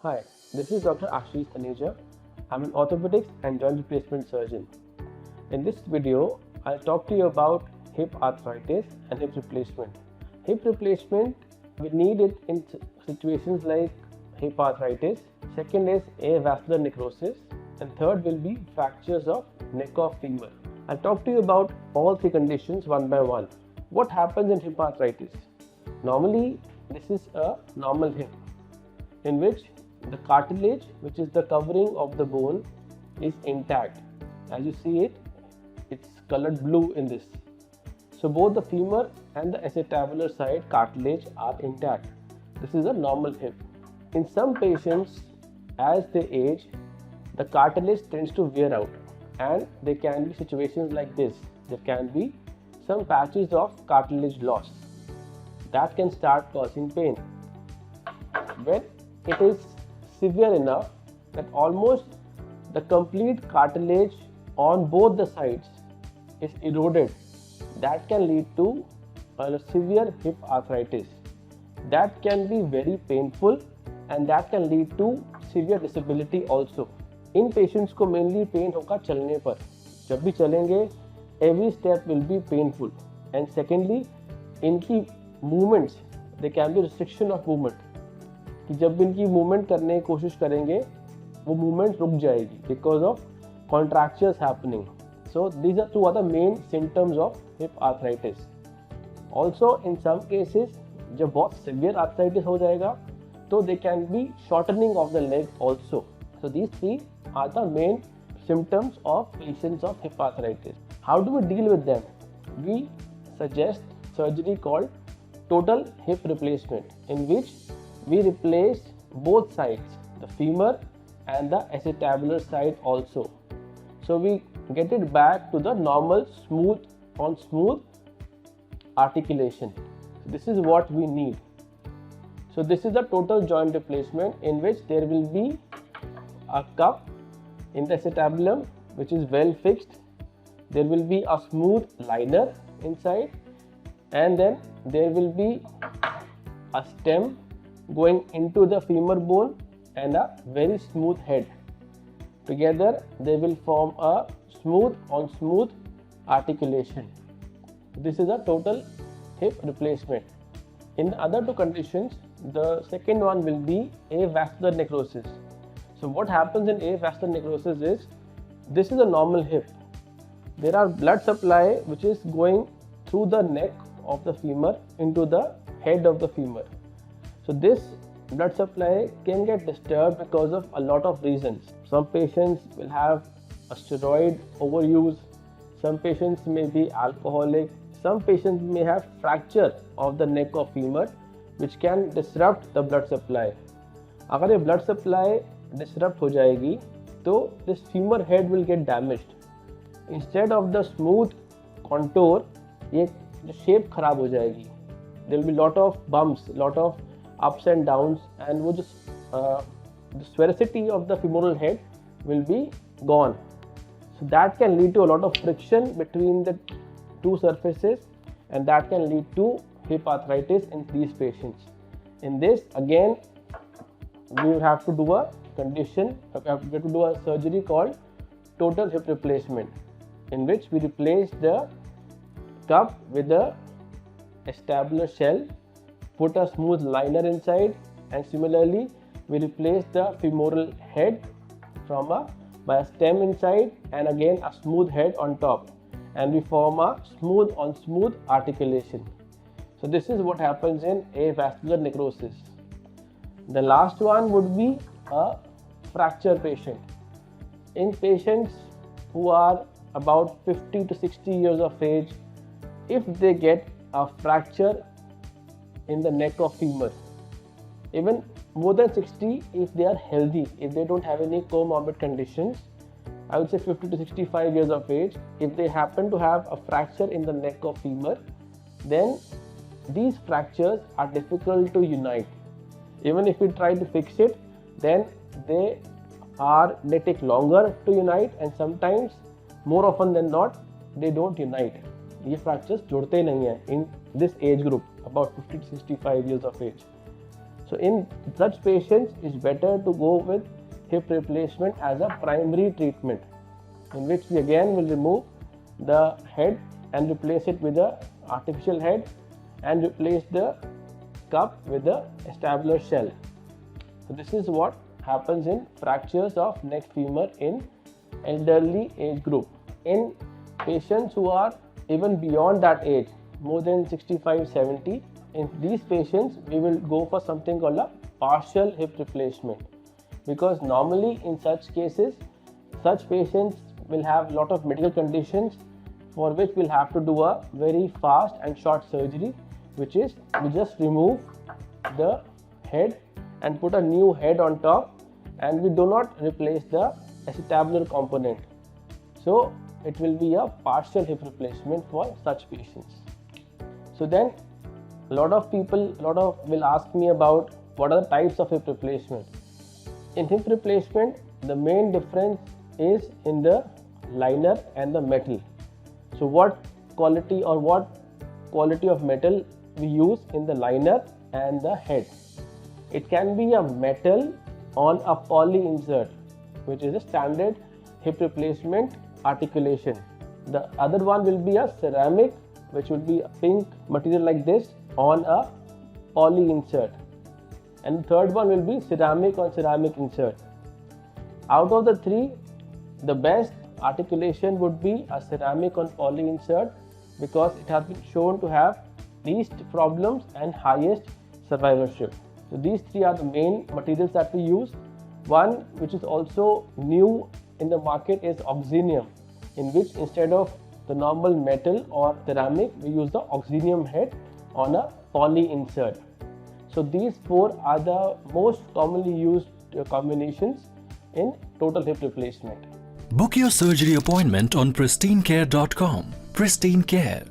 Hi, this is Dr. Ashish Taneja. I'm an orthopedics and joint replacement surgeon. In this video, I'll talk to you about hip arthritis and hip replacement. Hip replacement, we need it in situations like hip arthritis. Second is avascular necrosis. And third will be fractures of neck of femur. I'll talk to you about all three conditions one by one. What happens in hip arthritis? Normally, this is a normal hip in which the cartilage, which is the covering of the bone, is intact. As you see it, it's colored blue in this. So both the femur and the acetabular side cartilage are intact. This is a normal hip. In some patients, as they age, the cartilage tends to wear out, and there can be situations like this. There can be some patches of cartilage loss that can start causing pain. When it is severe enough that almost the complete cartilage on both the sides is eroded, that can lead to a severe hip arthritis. That can be very painful and that can lead to severe disability also. इन patients को mainly pain होगा चलने पर. जब भी चलेंगे every step will be painful. And secondly इनकी movements, they can be restriction of movement, कि जब भी इनकी मूवमेंट करने की कोशिश करेंगे वो मूवमेंट रुक जाएगी because of contractures happening. So these are two are the main symptoms of hip arthritis. Also in some cases जब बहुत सिवियर आर्थराइटिस हो जाएगा तो they can be shortening of the leg also. So these three are the main symptoms of patients of hip arthritis. How do we deal with them? We suggest surgery called total hip replacement, in which we replace both sides, the femur and the acetabular side also. So we get it back to the normal smooth articulation. This is what we need. So this is the total joint replacement, in which there will be a cup in the acetabulum which is well fixed. There will be a smooth liner inside, and then there will be a stem going into the femur bone and a very smooth head. Together they will form a smooth on smooth articulation. This is a total hip replacement. In the other two conditions, the second one will be avascular necrosis. So what happens in avascular necrosis is, this is a normal hip. There are blood supply which is going through the neck of the femur into the head of the femur. So this blood supply can get disturbed because of a lot of reasons. Some patients will have a steroid overuse. Some patients may be alcoholic. Some patients may have fracture of the neck of femur which can disrupt the blood supply. अगर ये blood supply disrupt हो जाएगी तो this femur head will get damaged. Instead of the smooth contour, ये जो shape खराब हो जाएगी. There will be lot of bumps, lot of ups and downs, and वो जो sphericity of the femoral head will be gone. So that can lead to a lot of friction between the two surfaces, and that can lead to hip arthritis in these patients. In this, again, we will have to do a condition, we have to do a surgery called total hip replacement, in which we replace the cup with the acetabular shell, put a smooth liner inside, and similarly we replace the femoral head by a stem inside, and again a smooth head on top, and we form a smooth on smooth articulation. So this is what happens in avascular necrosis. The last one would be a fracture patient. In patients who are about 50 to 60 years of age, if they get a fracture in the neck of femur, even more than 60 if they are healthy, if they don't have any comorbid conditions, I would say 50 to 65 years of age, if they happen to have a fracture in the neck of femur, then these fractures are difficult to unite. Even if we try to fix it, then they take longer to unite, and sometimes, more often than not, they don't unite. ये fractures जुड़ते नहीं हैं in this age group, about 50 to 65 years of age. So So in such patients, it's better to go with hip replacement as a primary treatment, in which we again will remove the head and replace it with a artificial head and replace the cup with the established shell. So this is what happens in fractures of neck femur in elderly age group. In patients who are even beyond that age, more than 65-70, in these patients we will go for something called a partial hip replacement, because normally in such cases, such patients will have a lot of medical conditions for which we'll have to do a very fast and short surgery, which is we just remove the head and put a new head on top, and we do not replace the acetabular component. So it will be a partial hip replacement for such patients. So then a lot of people will ask me about what are the types of hip replacement. In hip replacement, the main difference is in the liner and the metal. So what quality of metal we use in the liner and the head? It can be a metal on a poly insert, which is a standard hip replacement articulation. The other one will be a ceramic, which will be a pink material like this on a poly insert, and the third one will be ceramic on ceramic insert. Out of the three, the best articulation would be a ceramic on poly insert, because it has been shown to have least problems and highest survivorship. So these three are the main materials that we use. One which is also new in the market is oxinium, in which instead of the normal metal or ceramic, we use the oxinium head on a poly insert. So these four are the most commonly used combinations in total hip replacement. Book your surgery appointment on pristyncare.com. Pristyn Care.